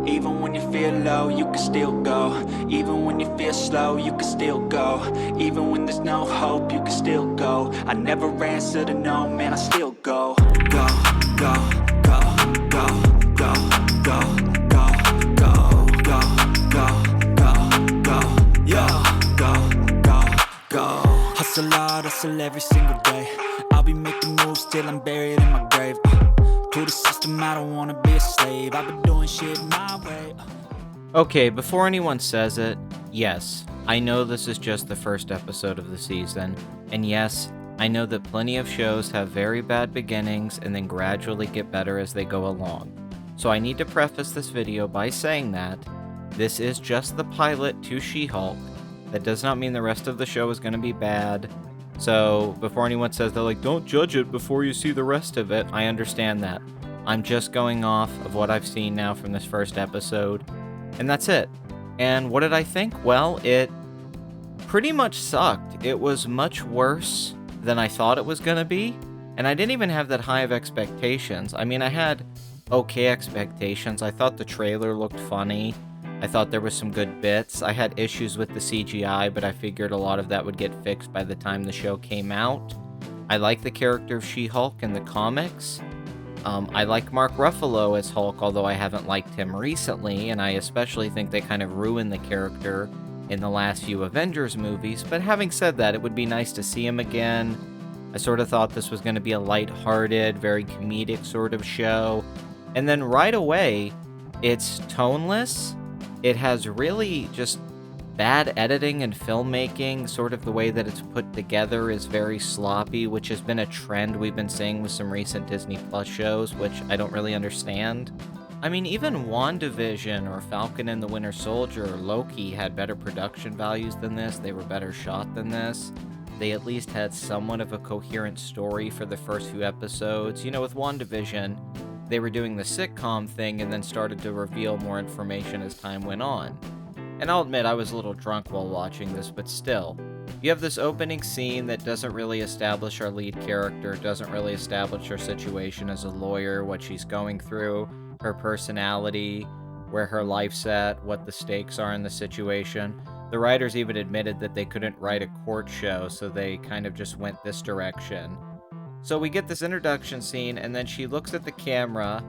Even when you feel low, you can still go. Even when you feel slow, you can still go. Even when there's no hope, you can still go. I never answer to no, man, I still go. Go, go, go, go, go, go, go, go, go, go, go, go, go, go, go. Hustle hard, hustle every single day. I'll be making moves till I'm buried in my grave. To the system, I don't wanna be a slave. I've been doing shit my way. Okay, before anyone says it, yes, I know this is just the first episode of the season, and yes, I know that plenty of shows have very bad beginnings and then gradually get better as they go along. So I need to preface this video by saying that this is just the pilot to She-Hulk. That does not mean the rest of the show is going to be bad. So before anyone says they're like, don't judge it before you see the rest of it, I understand that. I'm just going off of what I've seen now from this first episode, and that's it. And what did I think? Well, it pretty much sucked. It was much worse than I thought it was going to be, and I didn't even have that high of expectations. I mean, I had okay expectations. I thought the trailer looked funny. I thought there was some good bits. I had issues with the CGI, but I figured a lot of that would get fixed by the time the show came out. I like the character of She-Hulk in the comics. I like Mark Ruffalo as Hulk, although I haven't liked him recently, and I especially think they kind of ruined the character in the last few Avengers movies. But having said that, it would be nice to see him again. I sort of thought this was going to be a lighthearted, very comedic sort of show. And then right away, it's toneless. It has really just bad editing and filmmaking. Sort of the way that it's put together is very sloppy, which has been a trend we've been seeing with some recent Disney Plus shows, which I don't really understand. I mean, even WandaVision or Falcon and the Winter Soldier or Loki had better production values than this. They were better shot than this. They at least had somewhat of a coherent story for the first few episodes. You know, with WandaVision, they were doing the sitcom thing and then started to reveal more information as time went on. And I'll admit, I was a little drunk while watching this, but still. You have this opening scene that doesn't really establish our lead character, doesn't really establish her situation as a lawyer, what she's going through, her personality, where her life's at, what the stakes are in the situation. The writers even admitted that they couldn't write a court show, so they kind of just went this direction. So we get this introduction scene, and then she looks at the camera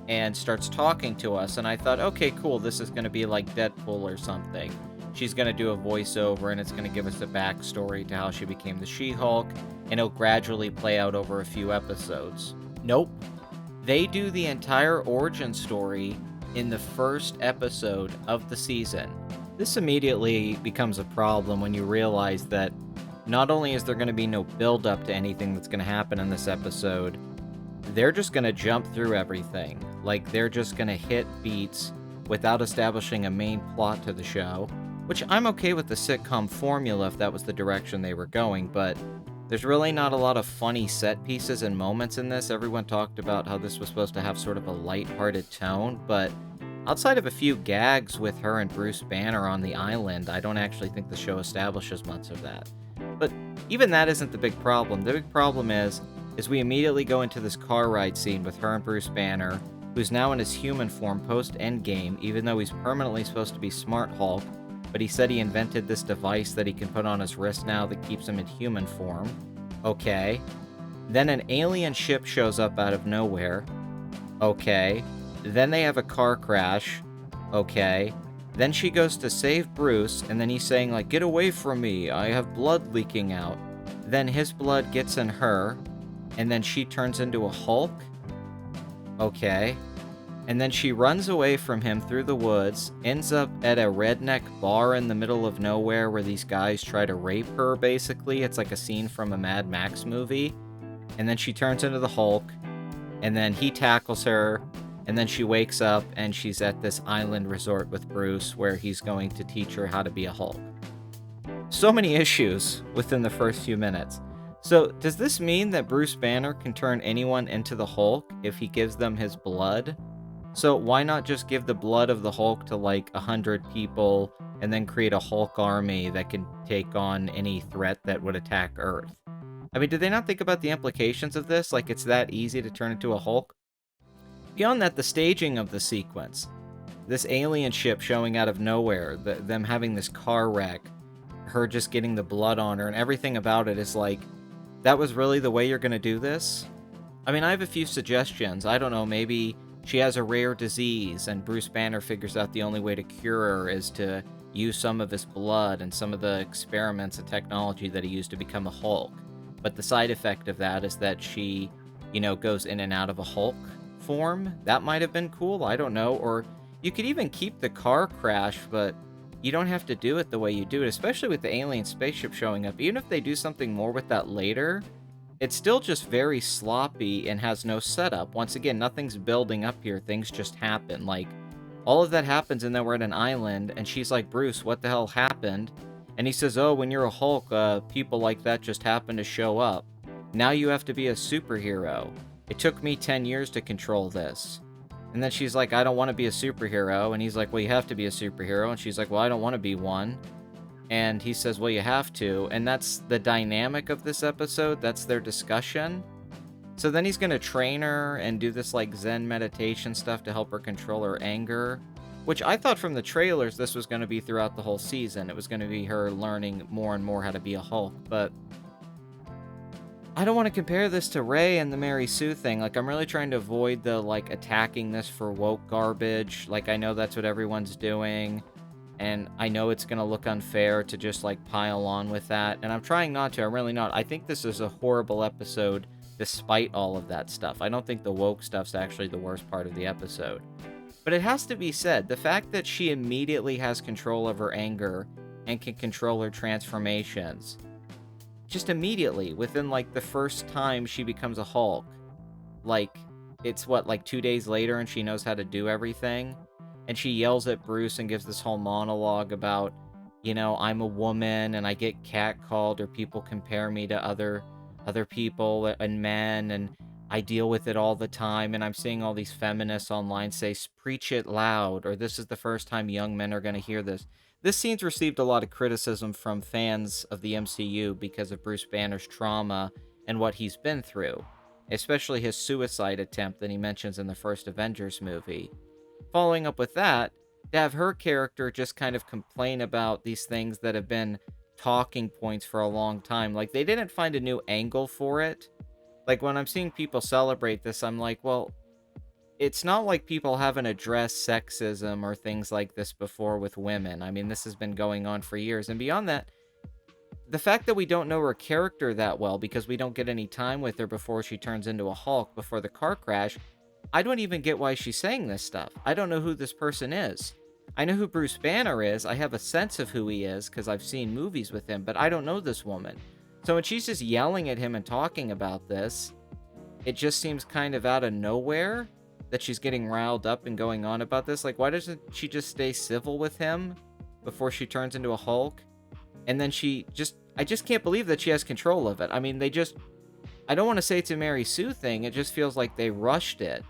and starts talking to us, and I thought, okay, cool, this is going to be like Deadpool or something. She's going to do a voiceover, and it's going to give us a backstory to how she became the She-Hulk, and it'll gradually play out over a few episodes. Nope. They do the entire origin story in the first episode of the season. This immediately becomes a problem when you realize that not only is there going to be no build-up to anything that's going to happen in this episode, they're just going to jump through everything. Like, they're just going to hit beats without establishing a main plot to the show, which I'm okay with the sitcom formula if that was the direction they were going, but there's really not a lot of funny set pieces and moments in this. Everyone talked about how this was supposed to have sort of a lighthearted tone, but outside of a few gags with her and Bruce Banner on the island, I don't actually think the show establishes much of that. But even that isn't the big problem. The big problem is we immediately go into this car ride scene with her and Bruce Banner, who's now in his human form post-Endgame, even though he's permanently supposed to be Smart Hulk, but he said he invented this device that he can put on his wrist now that keeps him in human form. Okay. Then an alien ship shows up out of nowhere. Okay. Then they have a car crash. Okay. Then she goes to save Bruce, and then he's saying, like, get away from me, I have blood leaking out. Then his blood gets in her, and then she turns into a Hulk? Okay. And then she runs away from him through the woods, ends up at a redneck bar in the middle of nowhere where these guys try to rape her, basically. It's like a scene from a Mad Max movie. And then she turns into the Hulk, and then he tackles her, and then she wakes up and she's at this island resort with Bruce where he's going to teach her how to be a Hulk. So many issues within the first few minutes. So, does this mean that Bruce Banner can turn anyone into the Hulk if he gives them his blood? So, why not just give the blood of the Hulk to like 100 people and then create a Hulk army that can take on any threat that would attack Earth? I mean, did they not think about the implications of this? Like, it's that easy to turn into a Hulk? Beyond that, the staging of the sequence. this alien ship showing out of nowhere, them having this car wreck, her just getting the blood on her, and everything about it is like, that was really the way you're going to do this? I mean, I have a few suggestions. I don't know, maybe she has a rare disease, and Bruce Banner figures out the only way to cure her is to use some of his blood and some of the experiments and technology that he used to become a Hulk. But the side effect of that is that she, goes in and out of a Hulk form. That might have been cool, I don't know. Or you could even keep the car crash, but you don't have to do it the way you do it, especially with the alien spaceship showing up. Even if they do something more with that later, it's still just very sloppy and has no setup. Once again, nothing's building up here. Things just happen. Like, all of that happens, and then we're at an island, and she's like, Bruce, what the hell happened? And he says, oh, when you're a Hulk, people like that just happen to show up. Now you have to be a superhero. It took me 10 years to control this. And then she's like, I don't want to be a superhero. And he's like, well, you have to be a superhero. And she's like, well, I don't want to be one. And he says, well, you have to. And that's the dynamic of this episode. That's their discussion. So then he's going to train her and do this like Zen meditation stuff to help her control her anger, which I thought from the trailers this was going to be throughout the whole season. It was going to be her learning more and more how to be a Hulk. But I don't want to compare this to Rey and the Mary Sue thing. Like, I'm really trying to avoid the like attacking this for woke garbage. Like, I know that's what everyone's doing. And I know it's going to look unfair to just like pile on with that. And I'm trying not to. I'm really not. I think this is a horrible episode despite all of that stuff. I don't think the woke stuff's actually the worst part of the episode. But it has to be said, the fact that she immediately has control of her anger and can control her transformations, just immediately, within like the first time she becomes a Hulk, like, it's what, like 2 days later and she knows how to do everything? And she yells at Bruce and gives this whole monologue about, I'm a woman and I get catcalled, or people compare me to other people and men, and I deal with it all the time. And I'm seeing all these feminists online say, preach it loud, or this is the first time young men are going to hear this. This scene's received a lot of criticism from fans of the MCU because of Bruce Banner's trauma and what he's been through, especially his suicide attempt that he mentions in the first Avengers movie. Following up with that, to have her character just kind of complain about these things that have been talking points for a long time. Like, they didn't find a new angle for it. Like, when I'm seeing people celebrate this, I'm like, well, it's not like people haven't addressed sexism or things like this before with women. I mean, this has been going on for years. And beyond that, the fact that we don't know her character that well because we don't get any time with her before she turns into a Hulk, before the car crash, I don't even get why she's saying this stuff. I don't know who this person is. I know who Bruce Banner is. I have a sense of who he is because I've seen movies with him, but I don't know this woman. So when she's just yelling at him and talking about this, it just seems kind of out of nowhere that she's getting riled up and going on about this. Like, why doesn't she just stay civil with him before she turns into a Hulk? And then I just can't believe that she has control of it. I mean, I don't want to say it's a Mary Sue thing. It just feels like they rushed it.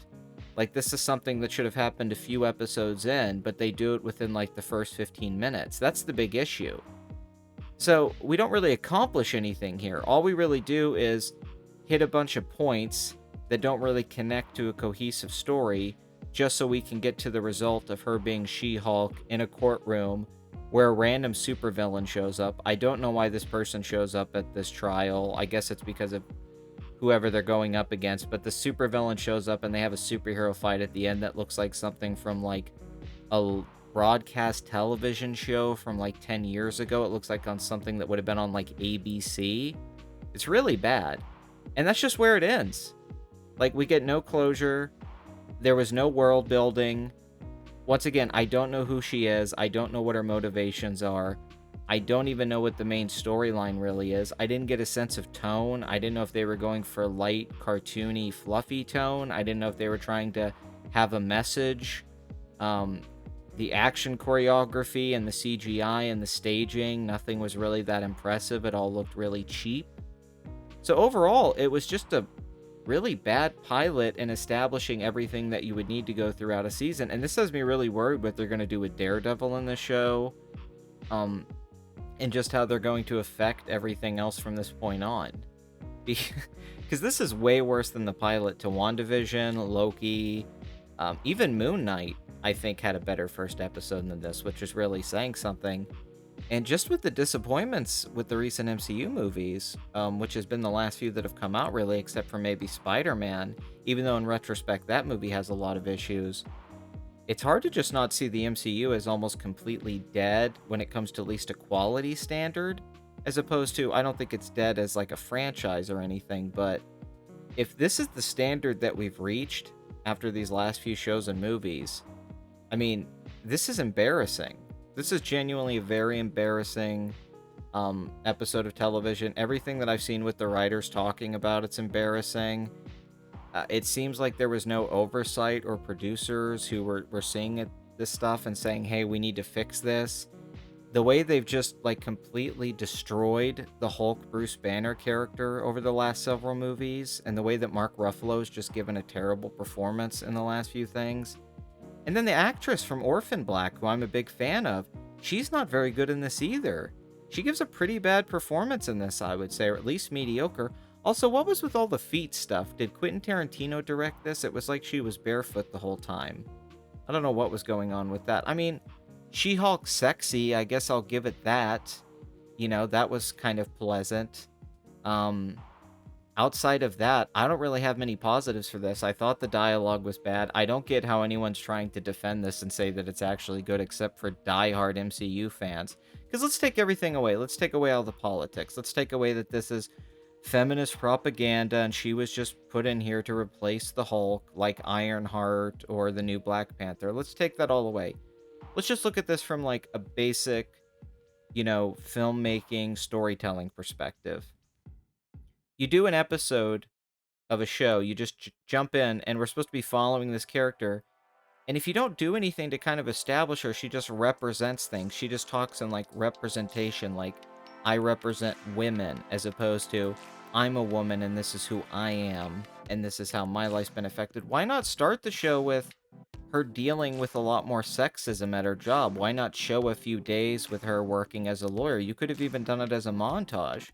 Like, this is something that should have happened a few episodes in, but they do it within, like, the first 15 minutes. That's the big issue. So, we don't really accomplish anything here. All we really do is hit a bunch of points that don't really connect to a cohesive story, just so we can get to the result of her being She-Hulk in a courtroom where a random supervillain shows up. I don't know why this person shows up at this trial. I guess it's because of whoever they're going up against, but the supervillain shows up and they have a superhero fight at the end that looks like something from like a broadcast television show from like 10 years ago. It looks like on something that would have been on like ABC. It's really bad. And that's just where it ends. Like, we get no closure. There was no world building. Once again, I don't know who she is. I don't know what her motivations are. I don't even know what the main storyline really is. I didn't get a sense of tone. I didn't know if they were going for light, cartoony, fluffy tone. I didn't know if they were trying to have a message. The action choreography and the CGI and the staging, nothing was really that impressive. It all looked really cheap. So overall, it was just a really bad pilot in establishing everything that you would need to go throughout a season. And this has me really worried what they're going to do with Daredevil in this show. And just how they're going to affect everything else from this point on. Because this is way worse than the pilot to WandaVision, Loki, even Moon Knight. I think, had a better first episode than this, which is really saying something. And just with the disappointments with the recent MCU movies, which has been the last few that have come out, really, except for maybe Spider-Man, even though in retrospect that movie has a lot of issues, it's hard to just not see the MCU as almost completely dead when it comes to at least a quality standard, as opposed to, I don't think it's dead as like a franchise or anything, but if this is the standard that we've reached after these last few shows and movies, I mean, this is embarrassing. This is genuinely a very embarrassing episode of television. Everything that I've seen with the writers talking about it's embarrassing. It seems like there was no oversight or producers who were seeing this stuff and saying, hey, we need to fix this. The way they've just like completely destroyed the Hulk Bruce Banner character over the last several movies, and the way that Mark Ruffalo's just given a terrible performance in the last few things. And then the actress from Orphan Black, who I'm a big fan of, she's not very good in this either. She gives a pretty bad performance in this, I would say, or at least mediocre. Also, what was with all the feet stuff? Did Quentin Tarantino direct this? It was like she was barefoot the whole time. I don't know what was going on with that. I mean, She-Hulk sexy, I guess I'll give it that. You know, that was kind of pleasant. Outside of that, I don't really have many positives for this. I thought the dialogue was bad. I don't get how anyone's trying to defend this and say that it's actually good, except for diehard MCU fans. Because let's take everything away. Let's take away all the politics. Let's take away that this is feminist propaganda and she was just put in here to replace the Hulk, like Ironheart or the new Black Panther. Let's take that all away. Let's just look at this from like a basic, you know, filmmaking, storytelling perspective. You do an episode of a show, you just jump in, and we're supposed to be following this character. And if you don't do anything to kind of establish her, she just represents things. She just talks in like representation, like I represent women, as opposed to I'm a woman and this is who I am and this is how my life's been affected. Why not start the show with her dealing with a lot more sexism at her job? Why not show a few days with her working as a lawyer? You could have even done it as a montage.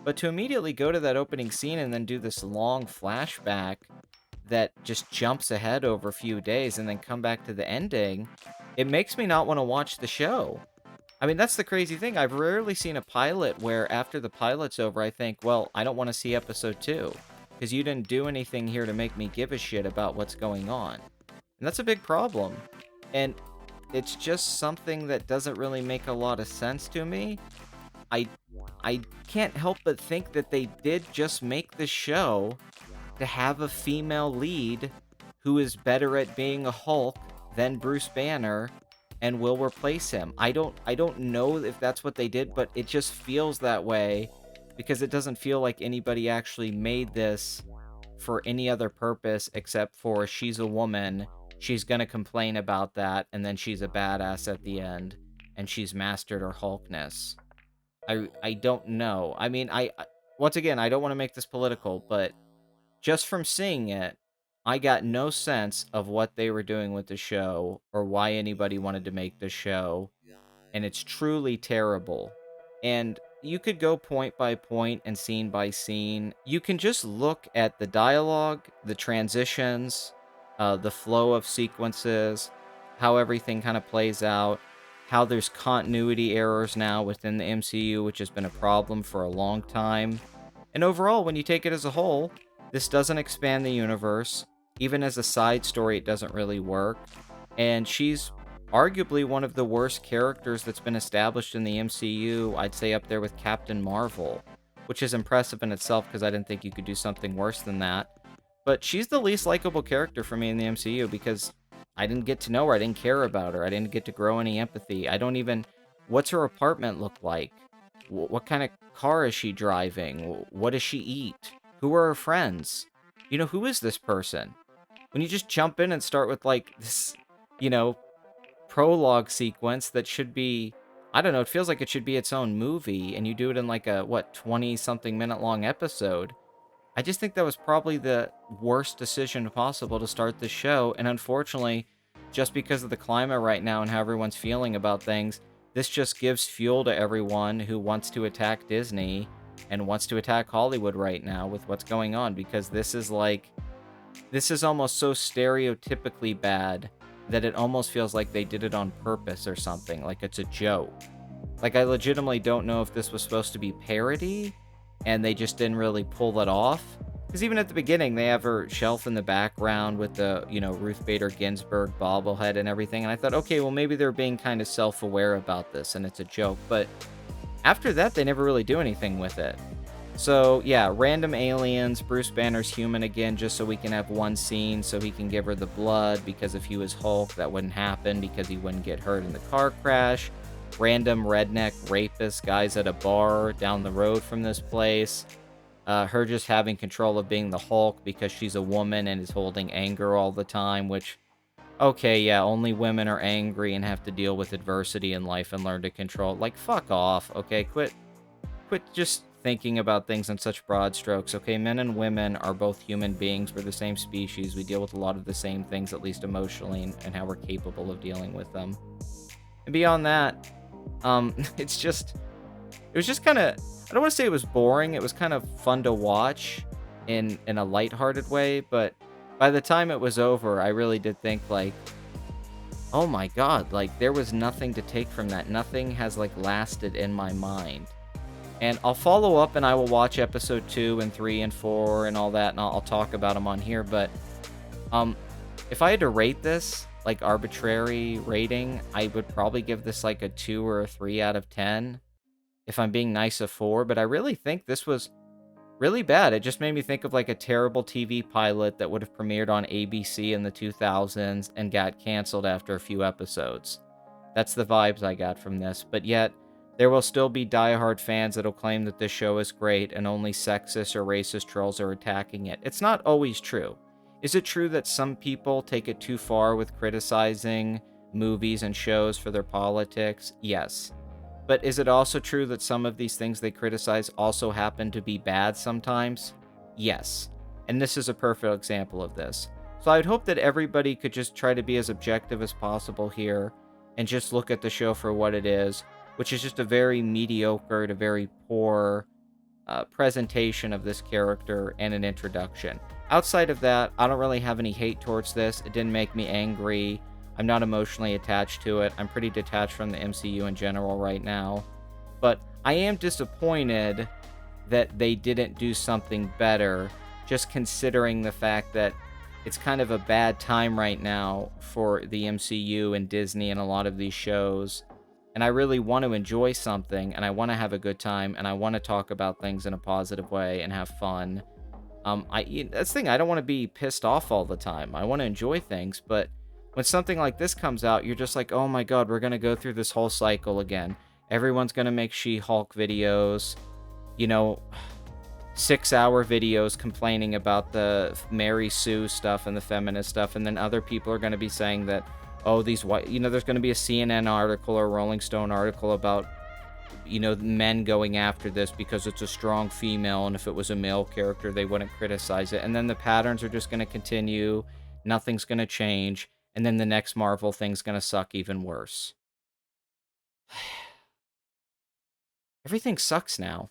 But to immediately go to that opening scene and then do this long flashback that just jumps ahead over a few days and then come back to the ending, it makes me not want to watch the show. I mean, that's the crazy thing. I've rarely seen a pilot where after the pilot's over, I think, well, I don't want to see episode 2 because you didn't do anything here to make me give a shit about what's going on. And that's a big problem. And it's just something that doesn't really make a lot of sense to me. I can't help but think that they did just make the show to have a female lead who is better at being a Hulk than Bruce Banner and will replace him. I don't know if that's what they did, but it just feels that way because it doesn't feel like anybody actually made this for any other purpose except for she's a woman. She's going to complain about that, and then she's a badass at the end, and she's mastered her Hulkness. I don't know. I mean, once again, I don't want to make this political, but just from seeing it, I got no sense of what they were doing with the show, or why anybody wanted to make the show, and it's truly terrible. And you could go point by point and scene by scene. You can just look at the dialogue, the transitions, the flow of sequences, how everything kind of plays out, how there's continuity errors now within the MCU, which has been a problem for a long time. And overall, when you take it as a whole, this doesn't expand the universe. Even as a side story, it doesn't really work. And she's arguably one of the worst characters that's been established in the MCU, I'd say up there with Captain Marvel, which is impressive in itself because I didn't think you could do something worse than that. But she's the least likable character for me in the MCU because I didn't get to know her. I didn't care about her. I didn't get to grow any empathy. I don't even... What's her apartment look like? What kind of car is she driving? What does she eat? Who are her friends? You know, who is this person? When you just jump in and start with, like, this, you know, prologue sequence that should be... I don't know, it feels like it should be its own movie, and you do it in, like, a, 20-something minute long episode. I just think that was probably the worst decision possible to start the show, and unfortunately, just because of the climate right now and how everyone's feeling about things, this just gives fuel to everyone who wants to attack Disney and wants to attack Hollywood right now with what's going on, because this is almost so stereotypically bad that it almost feels like they did it on purpose or something, like it's a joke. Like, I legitimately don't know if this was supposed to be parody and they just didn't really pull it off. Because even at the beginning, they have her shelf in the background with the, Ruth Bader Ginsburg bobblehead and everything. And I thought, okay, well, maybe they're being kind of self aware about this and it's a joke. But after that, they never really do anything with it. So, yeah, random aliens. Bruce Banner's human again, just so we can have one scene so he can give her the blood. Because if he was Hulk, that wouldn't happen because he wouldn't get hurt in the car crash. Random redneck rapist guys at a bar down the road from this place. Her just having control of being the Hulk because she's a woman and is holding anger all the time, which, okay, yeah, only women are angry and have to deal with adversity in life and learn to control. Like, fuck off, okay? Quit just thinking about things in such broad strokes, okay? Men and women are both human beings. We're the same species. We deal with a lot of the same things, at least emotionally, and how we're capable of dealing with them. And beyond that, it was just kind of, I don't want to say it was boring. It was kind of fun to watch in a lighthearted way, but by the time it was over, I really did think, like, oh my god, like, there was nothing to take from that. Nothing has, like, lasted in my mind. And I'll follow up and I will watch episode 2 and 3 and 4 and all that, and I'll talk about them on here, but if I had to rate this, like, arbitrary rating, I would probably give this like a 2 or a 3 out of 10. If I'm being nice, a 4, but I really think this was really bad. It just made me think of like a terrible TV pilot that would have premiered on ABC in the 2000s and got canceled after a few episodes. That's the vibes I got from this, but yet there will still be diehard fans that'll claim that this show is great and only sexist or racist trolls are attacking it. It's not always true. Is it true that some people take it too far with criticizing movies and shows for their politics? Yes. But is it also true that some of these things they criticize also happen to be bad sometimes? Yes. And this is a perfect example of this. So I'd hope that everybody could just try to be as objective as possible here and just look at the show for what it is, which is just a very mediocre to very poor presentation of this character and an introduction. Outside of that, I don't really have any hate towards this. It didn't make me angry. I'm not emotionally attached to it. I'm pretty detached from the MCU in general right now. But I am disappointed that they didn't do something better, just considering the fact that it's kind of a bad time right now for the MCU and Disney and a lot of these shows. And I really want to enjoy something, and I want to have a good time, and I want to talk about things in a positive way and have fun. That's the thing, I don't want to be pissed off all the time. I want to enjoy things, but when something like this comes out, you're just like, oh my god, we're going to go through this whole cycle again. Everyone's going to make She-Hulk videos, 6-hour videos complaining about the Mary Sue stuff and the feminist stuff, and then other people are going to be saying that, oh, these white, there's going to be a CNN article or a Rolling Stone article about, men going after this because it's a strong female, and if it was a male character, they wouldn't criticize it. And then the patterns are just going to continue. Nothing's going to change. And then the next Marvel thing's going to suck even worse. Everything sucks now.